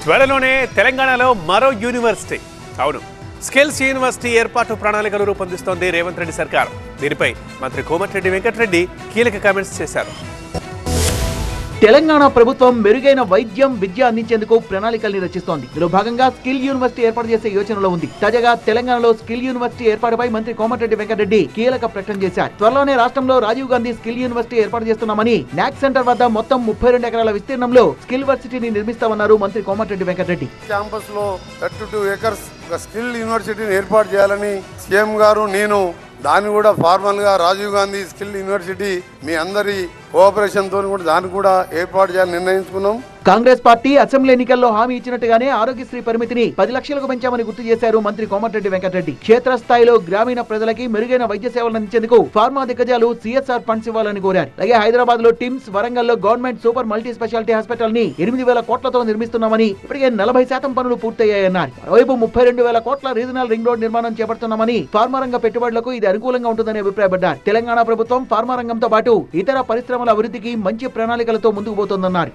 త్వరలోనే తెలంగాణలో మరో యూనివర్సిటీ. అవును, స్కిల్స్ యూనివర్సిటీ ఏర్పాటు ప్రణాళికలు రూపొందిస్తోంది రేవంత్ రెడ్డి సర్కార్. దీనిపై మంత్రి కోమటిరెడ్డి వెంకటరెడ్డి కీలక కామెంట్స్ చేశారు. తెలంగాణ ప్రభుత్వం మెరుగైన వైద్యం విద్య అందించేందుకు ప్రణాళికల్ని రచిస్తోంది. ఇందులో భాగంగా స్కిల్ యూనివర్సిటీ ఏర్పాటు చేసే యోచనలో ఉంది. తాజాగా తెలంగాణలో స్కిల్ యూనివర్సిటీ ఏర్పాటుపై మంత్రి కోమటిరెడ్డి వెంకటరెడ్డి కీలక ప్రకటన చేశారు. త్వరలోనే రాష్ట్రంలో రాజీవ్ గాంధీ స్కిల్ యూనివర్సిటీ ఏర్పాటు చేస్తున్నామని, నాక్ సెంటర్ వద్ద మొత్తం 32 ఎకరాల విస్తీర్ణంలో స్కిల్ యూనివర్సిటీని నిర్మిస్తామన్నారు మంత్రి కోమటిరెడ్డి వెంకటరెడ్డి. క్యాంపస్ లో 32 ఏకర్స్ స్కిల్ యూనివర్సిటీని ఏర్పాటు చేయాలని సీఎం గారు, నేను దాన్ని కూడా ఫార్మల్ గా రాజీవ్ గాంధీ స్కిల్ యూనివర్సిటీ మీ అందరి కోఆపరేషన్ తో కూడా దాన్ని కూడా ఏర్పాటు చేయాలని నిర్ణయించుకున్నాం. కాంగ్రెస్ పార్టీ అసెంబ్లీ ఎన్నికల్లో హామీ ఇచ్చినట్టుగానే ఆరోగ్యశ్రీ పరిమితిని 10 లక్షలకు పెంచామని గుర్తు చేశారు మంత్రి కోమటిరెడ్డి వెంకటరెడ్డి. క్షేత్రస్థాయిలో గ్రామీణ ప్రజలకి మెరుగైన వైద్య సేవలు అందించేందుకు ఫార్మా దిగ్గజాలు CSR ఫండ్స్ ఇవ్వాలని కోరారు. అలాగే హైదరాబాద్ లో టిమ్స్, వరంగల్ లో government super multi speciality hospital ని 8,000 కోట్లతో నిర్మిస్తున్నామని, ఇప్పటికే 40% పనులు పూర్తయ్యాయన్నారు. మరోవైపు 32,000 కోట్ల రీజనల్ రింగ్ రోడ్ నిర్మాణం చేపడుతున్నామని, ఫార్మా రంగ పెట్టుబడులకు ఇది అనుకూలంగా ఉంటుందని అభిప్రాయపడ్డారు. తెలంగాణ ప్రభుత్వం ఫార్మా రంగంతో పాటు ఇతర పరిశ్రమల అభివృద్ధికి మంచి ప్రణాళికలతో ముందుకు పోతోందన్నారు.